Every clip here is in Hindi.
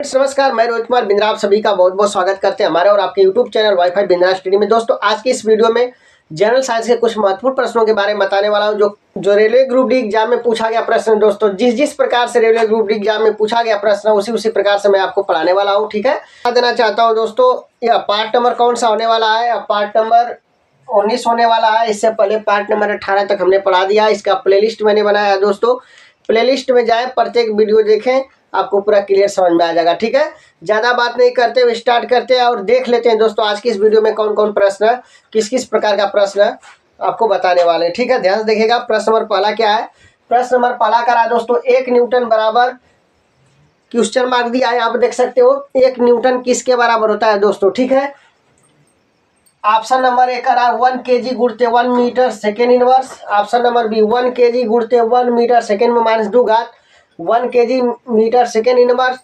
नमस्कार, मैं रोहित कुमार बिंद्रा आप सभी का बहुत बहुत स्वागत करते हैं हमारे और आपके YouTube channel wifi Bindra study में। दोस्तों, आज की इस वीडियो में जनरल साइंस के कुछ महत्वपूर्ण प्रश्नों के बारे में बताने वाला हूं जो रेलवे ग्रुप डी एग्जाम में पूछा गया प्रश्न। दोस्तों, जिस प्रकार से रेलवे ग्रुप डी एग्जाम में पूछा गया प्रश्न उसी प्रकार से मैं आपको पढ़ाने वाला हूँ। ठीक है, बता देना चाहता हूँ दोस्तों, यह पार्ट नंबर कौन सा होने वाला है? पार्ट नंबर 19 होने वाला है। इससे पहले पार्ट नंबर 18 तक हमने पढ़ा दिया। इसका प्लेलिस्ट मैंने बनाया है। दोस्तों, प्लेलिस्ट में जाए, प्रत्येक वीडियो देखें, आपको पूरा क्लियर समझ में आ जाएगा। ठीक है, ज़्यादा बात नहीं करते हुए स्टार्ट करते हैं और देख लेते हैं दोस्तों आज की इस वीडियो में कौन कौन प्रश्न है, किस किस प्रकार का प्रश्न है आपको बताने वाले हैं। ठीक है, ध्यान से देखिएगा। प्रश्न नंबर पहला क्या है? प्रश्न नंबर पहला करा दोस्तों, 1 न्यूटन बराबर, क्वेश्चन मार्क दिया है, आप देख सकते हो। 1 न्यूटन किसके बराबर होता है दोस्तों? ठीक है, ऑप्शन नंबर ए करा 1 kg गुणते 1 metre second inverse. Option number B 1 kg गुणते 1 मीटर सेकेंड में -2 घात 1 kg metre second inverse.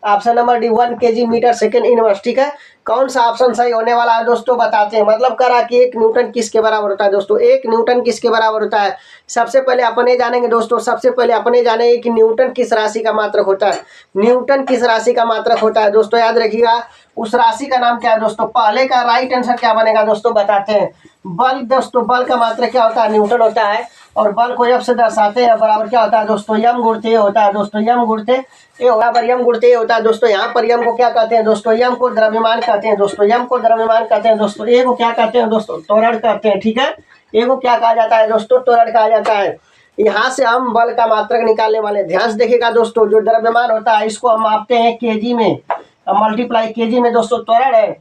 Option number D 1 kg metre second inverse. ठीक है, कौन सा ऑप्शन सही होने वाला है दोस्तों बताते हैं। मतलब करा कि 1 न्यूटन किसके बराबर होता है दोस्तों? 1 न्यूटन किसके बराबर होता है? सबसे पहले अपने जानेंगे दोस्तों, सबसे पहले अपने जानेंगे कि न्यूटन किस राशि का मात्रक होता है। न्यूटन किस राशि का मात्रक होता है दोस्तों? याद रखिएगा, उस राशि का नाम क्या है दोस्तों? पहले का राइट आंसर क्या बनेगा दोस्तों बताते हैं। बल दोस्तों, बल का मात्रक क्या होता है? न्यूटन होता है। और बल को जब से दर्शाते हैं बराबर क्या होता है दोस्तों? यम गुणित ए होता है दोस्तों। यम गुणित ए बराबर यम गुणित ए होता है दोस्तों। यहाँ पर यम को क्या कहते हैं दोस्तों? यम को द्रव्यमान कहते हैं दोस्तों। यम को द्रव्यमान कहते हैं दोस्तों। ए को क्या कहते हैं दोस्तों? त्वरण कहते हैं। ठीक है, ए को क्या कहा जाता है दोस्तों? त्वरण कहा जाता है। यहाँ से हम बल का मात्रक निकालने वाले। ध्यान से देखिएगा दोस्तों, जो द्रव्यमान होता है इसको हम मापते हैं केजी में, मल्टीप्लाई केजी में दोस्तों त्वरण है।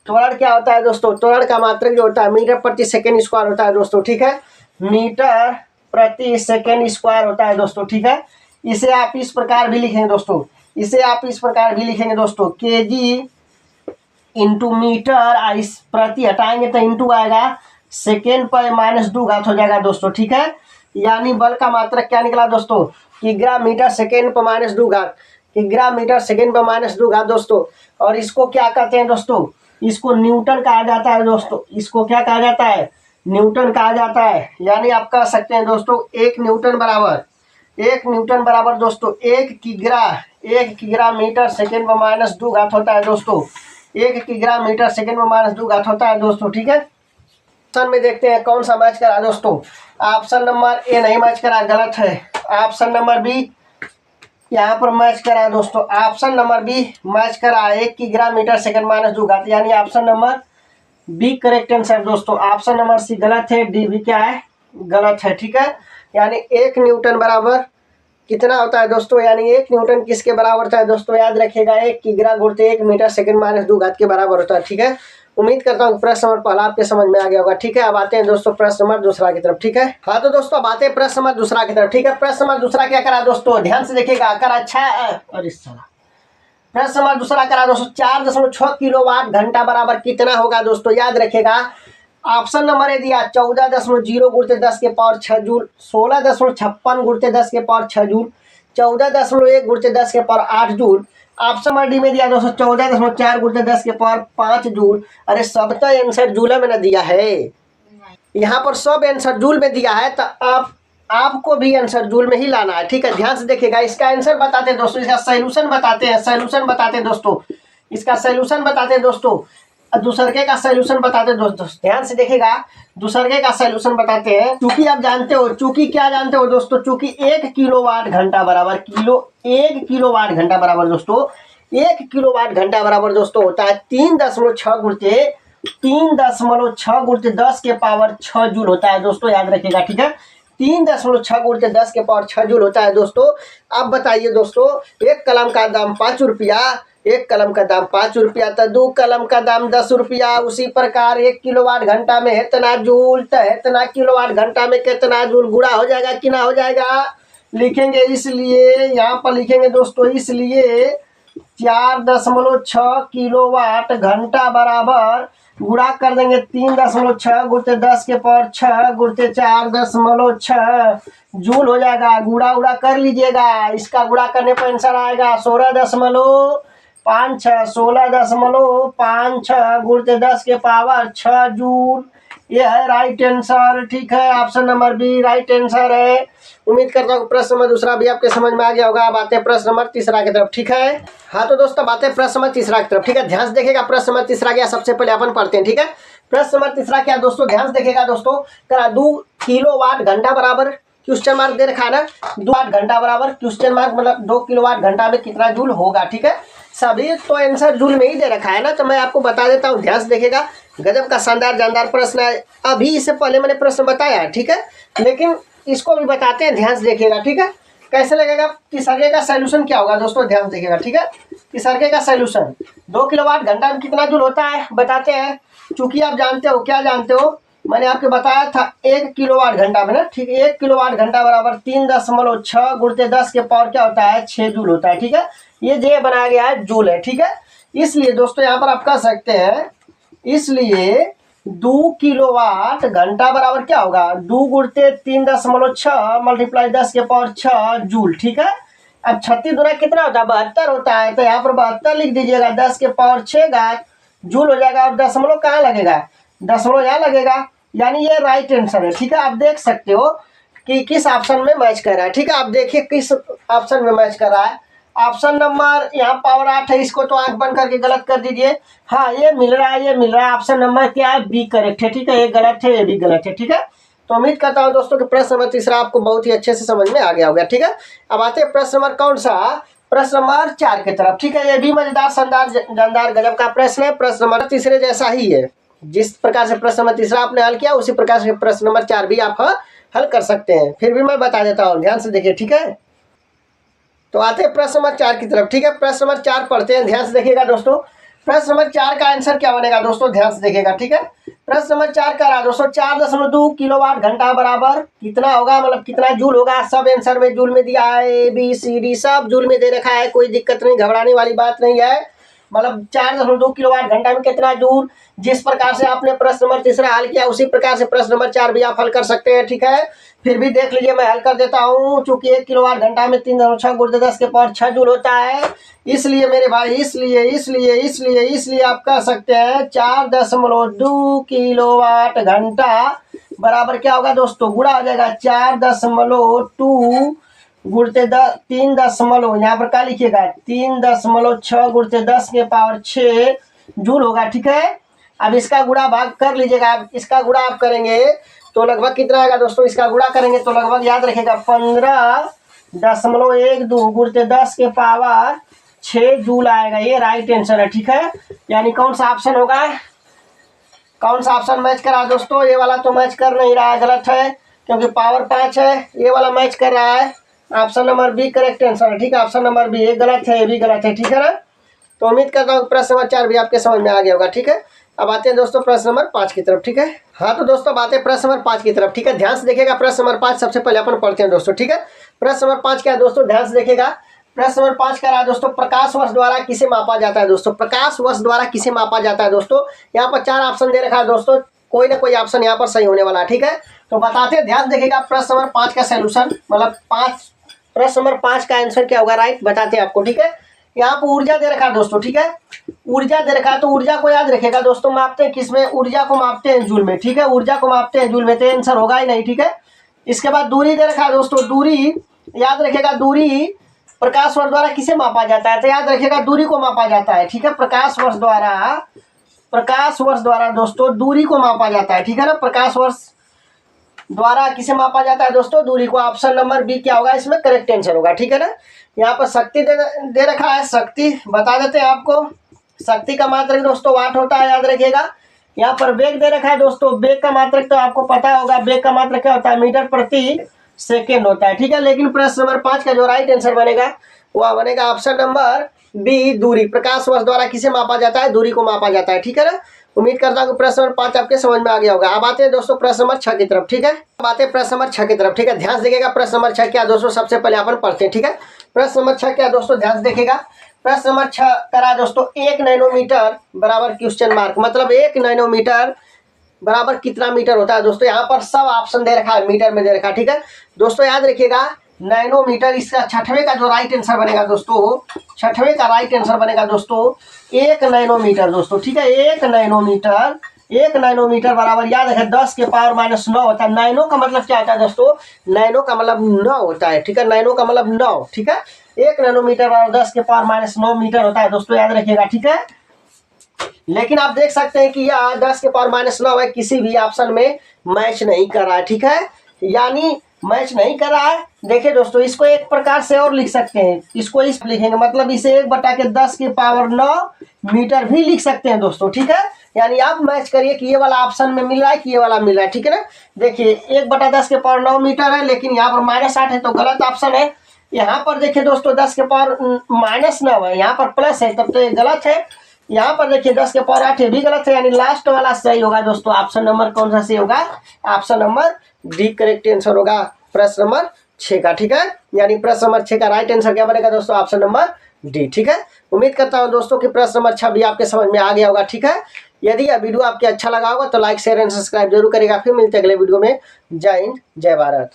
त्वरण क्या होता है दोस्तों? त्वरण का मात्रक जो होता है मीटर प्रति सेकेंड स्क्वायर होता है दोस्तों। ठीक है, मीटर प्रति सेकेंड स्क्वायर होता है दोस्तों। ठीक है, इसे आप इस प्रकार भी लिखेंगे दोस्तों, इसे आप इस प्रकार भी लिखेंगे दोस्तों, केजी इंटू मीटर। इस प्रति हटाएंगे तो इंटू आएगा, सेकेंड पर -2 घात हो जाएगा दोस्तों। ठीक है, यानी बल का मात्रक क्या निकला दोस्तों? किग्रा मीटर सेकेंड पर -2 घात, किग्रा मीटर सेकेंड पर -2 घात दोस्तों। और इसको क्या कहते हैं दोस्तों? इसको न्यूटन कहा जाता है दोस्तों। इसको क्या कहा जाता है? न्यूटन कहा जाता है। यानी आप कह सकते हैं दोस्तों 1 न्यूटन बराबर दोस्तों 1 किग्रा मीटर सेकेंड में -2 घात होता है दोस्तों। 1 किग्रा मीटर सेकेंड में -2 घात होता है दोस्तों। ठीक है, ऑप्शन में देखते हैं कौन सा मैच करा दोस्तों। ऑप्शन नंबर ए नहीं मैच करा, गलत है। ऑप्शन नंबर बी यहाँ पर मैच करा दोस्तों। ऑप्शन नंबर बी मैच करा, 1 किग्रा मीटर सेकेंड -2 घात, यानी option number B correct answer दोस्तों। ऑप्शन नंबर सी गलत है, डी भी क्या है? गलत है। ठीक है, यानी 1 न्यूटन बराबर कितना होता है दोस्तों? यानी 1 न्यूटन किसके बराबर होता है दोस्तों? याद रखिएगा, 1 किग्रा गुणित 1 मीटर सेकेंड -2 घात के बराबर होता है। ठीक है, उम्मीद करता हूँ प्रश्न नंबर पहला आपके समझ में आ गया होगा। ठीक है, अब आते हैं दोस्तों प्रश्न नंबर दूसरा की तरफ। ठीक है, हाँ तो दोस्तों अब आते हैं प्रश्न नंबर दूसरा की तरफ। ठीक है, प्रश्न नंबर दूसरा क्या करा दोस्तों? ध्यान से देखिएगा, करा अच्छा और इस तरह प्रश्न नंबर दूसरा करा दोस्तों, 4.6 किलोवाट घंटा बराबर कितना होगा दोस्तों? याद रखेगा, ऑप्शन नंबर ए दिया 14.0 गुणित 10 के पावर 6 जूल, 16.56 गुणित 10 के पावर 6 जूल, 14.1 गुणित 10 के power 8 joule. Option number D में दिया दोस्तों 14.4 गुणित 10 के पावर 5 जूल। अरे सब तो आंसर जूल में न दिया है, यहाँ पर सब आंसर जूल में दिया है, तो आपको भी आंसर जूल में ही लाना है। ठीक है, ध्यान से देखिएगा, इसका आंसर बताते हैं दोस्तों, इसका सॉल्यूशन बताते हैं, दोस्तों, इसका सॉल्यूशन बताते हैं दोस्तों, दूसरके का सॉल्यूशन बताते हैं दोस्तों। ध्यान से देखिएगा, दूसरके का सॉल्यूशन बताते हैं। चूंकि आप जानते हो, चूंकि क्या जानते हो दोस्तों? चूंकि 1 किलोवाट घंटा बराबर 1 किलोवाट घंटा बराबर दोस्तों, 1 किलोवाट घंटा बराबर दोस्तों होता है 3.6 गुणित 10 के पावर 6 जूल होता है दोस्तों। याद रखिएगा, ठीक है, 3.6 गुणित 10 के पावर 6 जूल होता है दोस्तों। अब बताइए दोस्तों, एक कलम का दाम 5 रुपया, एक कलम का दाम 5 रुपया, तो 2 कलम का दाम 10 रुपया। उसी प्रकार 1 किलोवाट घंटा में इतना जूल, तो इतना किलोवाट घंटा में कितना जूल, गुणा हो जाएगा कि ना हो जाएगा? लिखेंगे, इसलिए यहाँ पर लिखेंगे दोस्तों, इसलिए 4.6 किलोवाट घंटा बराबर गुणा कर देंगे 3.6 गुणित 10 के पावर 6 गुणित 4.6 जूल हो जाएगा। गुणा उड़ा कर लीजिएगा, इसका गुणा करने पर आंसर आएगा 16.56 गुणित 10 के पावर 6 जूल। ये है राइट आंसर। ठीक है, option number B right answer है। उम्मीद करता हूँ प्रश्न नंबर दूसरा भी आपके समझ में आ गया होगा। अब आते हैं प्रश्न नंबर तीसरा की तरफ। ठीक है, हाँ तो दोस्तों बातें प्रश्न नंबर तीसरा की तरफ। ठीक है, ध्यान से देखिएगा प्रश्न नंबर तीसरा क्या सबसे पहले अपन पढ़ते हैं। ठीक है, प्रश्न नंबर तीसरा क्या दोस्तों, ध्यान से देखिएगा दोस्तों। करा 2 किलोवाट घंटा बराबर क्वेश्चन मार्क दे रखा है ना, 2 वाट घंटा बराबर क्वेश्चन मार्क मतलब 2 किलोवाट घंटा में कितना जूल होगा। ठीक है, सभी तो आंसर जूल में ही दे रखा है ना, तो मैं आपको बता देता हूँ। ध्यान से देखिएगा, गजब का शानदार जानदार प्रश्न है। अभी इससे पहले मैंने प्रश्न बताया, ठीक है, लेकिन इसको भी बताते हैं। ध्यान से देखिएगा, ठीक है, कैसे लगेगा कि सर्गे का सोल्यूशन क्या होगा दोस्तों। ध्यान से देखिएगा, ठीक है, कि सर्गे का सोल्यूशन 2 किलोवाट घंटा में कितना जूल होता है बताते हैं। चूंकि आप जानते हो, क्या जानते हो, मैंने आपको बताया था 1 किलोवाट घंटा में ना। ठीक है, 1 किलोवाट घंटा बराबर 3.6 गुणित 10 के पावर क्या होता है, 6 जूल होता है। ठीक है, ये जो बनाया गया है जूल है। ठीक है, इसलिए दोस्तों यहाँ पर आप कह सकते हैं, इसलिए 2 किलोवाट घंटा बराबर क्या होगा, 2 गुणते 3.6 मल्टीप्लाई 10 के पावर 6 जूल। ठीक है, अब 36 गुना कितना होता है, 72 होता है, तो यहाँ पर 72 लिख दीजिएगा, 10 के पावर 6 घात जूल हो जाएगा। और दशमलव कहाँ लगेगा, दशमलव यहाँ लगेगा, यानी ये राइट आंसर है। ठीक है, आप देख सकते हो कि किस ऑप्शन में मैच कर रहा है। ठीक है, आप देखिए किस ऑप्शन में मैच कर रहा है। ऑप्शन नंबर यहाँ पावर 8 है, इसको तो आंख बंद करके गलत कर दीजिए। हाँ, ये मिल रहा है, ये मिल रहा है। ऑप्शन नंबर क्या है, बी करेक्ट है। ठीक है, ये गलत है, ये भी गलत है। ठीक है, तो उम्मीद करता हूँ दोस्तों कि प्रश्न नंबर तीसरा आपको बहुत ही अच्छे से समझ में आ गया होगा। ठीक है, अब आते हैं प्रश्न नंबर कौन सा, प्रश्न नंबर 4 की तरफ। ठीक है, ये भी मजेदार शानदार जानदार गजब का प्रश्न है। प्रश्न नंबर तीसरे जैसा ही है, जिस प्रकार से प्रश्न नंबर तीसरा आपने हल किया उसी प्रकार से प्रश्न नंबर 4 भी आप हल कर सकते हैं। फिर भी मैं बता देता हूँ, ध्यान से देखिए। ठीक है, तो आते हैं प्रश्न नंबर 4 की तरफ। ठीक है, प्रश्न नंबर 4 पढ़ते हैं, ध्यान से देखिएगा दोस्तों। प्रश्न नंबर 4 का आंसर क्या बनेगा दोस्तों, ध्यान से देखिएगा। ठीक है, प्रश्न नंबर 4 का रहा दोस्तों, 4.2 किलोवाट घंटा बराबर कितना होगा, मतलब कितना जूल होगा। सब आंसर में जूल में दिया है, ABCD सब जूल में दे रखा है, कोई दिक्कत नहीं, घबराने वाली बात नहीं है। मतलब 4.2 किलोवाट घंटा में कितना जूल, जिस प्रकार से आपने प्रश्न नंबर तीसरा हल किया उसी प्रकार से प्रश्न नंबर 4 भी आप हल कर सकते हैं। ठीक है, फिर भी देख लीजिए, मैं हल कर देता हूँ। चूंकि 1 किलोवाट घंटा में 3.6 गुणित 10 के पावर 6 जूल होता है, इसलिए मेरे भाई, इसलिए आप कह सकते हैं 4.2 किलोवाट घंटा बराबर क्या होगा दोस्तों, गुणा हो जाएगा 4.2 गुणित 3 दशमलव, यहाँ पर क्या लिखिएगा 3.6 गुणित 10 के पावर 6 जूल होगा। ठीक है, अब इसका गुणा भाग कर लीजिएगा। इसका गुणा आप करेंगे तो लगभग कितना आएगा दोस्तों, इसका गुणा करेंगे तो लगभग याद रखिएगा 15.12 गुणित 10 के पावर 6 जूल आएगा। ये राइट आंसर है। ठीक है, यानी कौन सा ऑप्शन होगा, कौन सा ऑप्शन मैच कर रहा है दोस्तों, ये वाला तो मैच कर नहीं रहा है, गलत है, क्योंकि पावर 5 है। ये वाला मैच कर रहा है, option number B correct answer है। ठीक है, ऑप्शन नंबर बी, ये गलत है, ये भी गलत है। ठीक है ना, तो उम्मीद करता हूँ प्रश्न नंबर 4 भी आपके समझ में आ गया होगा। ठीक है, अब आते हैं दोस्तों प्रश्न नंबर 5 की तरफ। ठीक है, हाँ तो दोस्तों बातें प्रश्न नंबर 5 की तरफ। ठीक है, ध्यान से देखिएगा, प्रश्न नंबर 5 सबसे पहले अपन पढ़ते हैं दोस्तों। ठीक है, प्रश्न नंबर 5 क्या है दोस्तों, ध्यान से देखिएगा। प्रश्न नंबर 5 कह रहा है दोस्तों, प्रकाश वर्ष द्वारा किसे मापा जाता है दोस्तों, प्रकाश वर्ष द्वारा किसे मापा जाता है दोस्तों। यहाँ पर 4 ऑप्शन दे रखा है दोस्तों, कोई ना कोई ऑप्शन यहाँ पर सही होने वाला है। ठीक है, तो बताते हैं, ध्यान देखिएगा प्रश्न नंबर 5 का सोल्यूशन, मतलब प्रश्न नंबर 5 का आंसर क्या होगा, राइट बताते हैं आपको। ठीक है, यहाँ पर ऊर्जा दे रखा है दोस्तों। ठीक है, ऊर्जा दे रखा है, तो ऊर्जा को याद रखेगा दोस्तों, मापते हैं किसमें, ऊर्जा को मापते हैं जूल में। ठीक है, ऊर्जा को मापते हैं जूल में, तो आंसर होगा ही नहीं। ठीक है, इसके बाद दूरी दे रखा है दोस्तों, दूरी याद रखेगा, दूरी प्रकाश वर्ष द्वारा किसे मापा जाता है, तो याद रखेगा दूरी को मापा जाता है। ठीक है, प्रकाश वर्ष द्वारा दोस्तों दूरी को मापा जाता है। ठीक है ना, प्रकाश वर्ष द्वारा किसे मापा जाता है दोस्तों, दूरी को। ऑप्शन नंबर बी क्या होगा, इसमें करेक्ट आंसर होगा। ठीक है ना, यहाँ पर शक्ति दे रखा है, शक्ति बता देते हैं आपको। शक्ति का मात्रक दोस्तों वाट होता है, याद रखिएगा। यहाँ पर वेग दे रखा है दोस्तों, वेग का मात्रक तो आपको पता होगा, वेग का मात्रक क्या होता है, मीटर प्रति सेकेंड होता है। ठीक है, लेकिन प्रश्न नंबर 5 का जो राइट आंसर बनेगा वह बनेगा ऑप्शन नंबर बी, दूरी। प्रकाश वर्ष द्वारा किसे मापा जाता है, दूरी को मापा जाता है। ठीक है ना, उम्मीद करता हूँ प्रश्न नंबर 5 आपके समझ में आ गया होगा। अब आते हैं दोस्तों प्रश्न नंबर 6 की तरफ। ठीक है, अब आते हैं प्रश्न नंबर 6 की तरफ। ठीक है, ध्यान से देखिएगा, प्रश्न नंबर 6 क्या दोस्तों, सबसे पहले अपन पढ़ते हैं। ठीक है, प्रश्न नंबर 6 क्या दोस्तों, ध्यान से देखिएगा। प्रश्न नंबर 6 करा दोस्तों, 1 नैनोमीटर बराबर क्वेश्चन मार्क, मतलब 1 नैनोमीटर बराबर कितना मीटर होता है दोस्तों। यहाँ पर सब ऑप्शन दे रखा है, मीटर में दे रखा है। ठीक है दोस्तों, याद रखिएगा नैनोमीटर, इसका 6वें का जो राइट आंसर बनेगा दोस्तों, 6वें का राइट आंसर बनेगा दोस्तों 1 नैनोमीटर दोस्तों। ठीक है, 1 नैनोमीटर 1 नैनोमीटर बराबर याद रखें 10 के पावर -9 होता है। नैनो का मतलब क्या होता है दोस्तों? नैनो का मतलब 9 होता है, ठीक है। नैनो का मतलब 9, ठीक है। 1 नैनोमीटर बराबर 10 के पावर -9 मीटर होता है दोस्तों, याद रखिएगा, ठीक है। लेकिन आप देख सकते हैं कि यह 10 के पावर -9 है, किसी भी ऑप्शन में मैच नहीं कर रहा है, ठीक है। यानी मैच नहीं कर रहा है। देखिए दोस्तों, इसको एक प्रकार से और लिख सकते हैं, इसको इस लिखेंगे, मतलब इसे 1/10 की पावर 9 मीटर भी लिख सकते हैं दोस्तों, ठीक है। यानी आप मैच करिए कि ये वाला ऑप्शन में मिल रहा है कि ये वाला मिल रहा है, ठीक है ना। देखिए 1/10 के पावर 9 मीटर है, लेकिन यहाँ पर -8 है तो गलत ऑप्शन है। यहाँ पर देखिए दोस्तों 10 के पावर -9 है, यहाँ पर प्लस है, तब तो ये गलत है। यहाँ पर देखिए 10 के पावर 8 ये भी गलत है, यानी लास्ट वाला सही होगा दोस्तों। ऑप्शन नंबर कौन सा सही होगा? Option number D correct answer होगा प्रश्न नंबर 6 का, ठीक है। यानी प्रश्न नंबर 6 का राइट आंसर क्या बनेगा दोस्तों? ऑप्शन नंबर डी, ठीक है। उम्मीद करता हूँ दोस्तों कि प्रश्न नंबर 6 भी आपके समझ में आ गया होगा, ठीक है। यदि यह वीडियो आपके अच्छा लगा होगा तो लाइक शेयर एंड सब्सक्राइब जरूर करेगा। फिर मिलते हैं अगले वीडियो में। जय हिंद, जय भारत।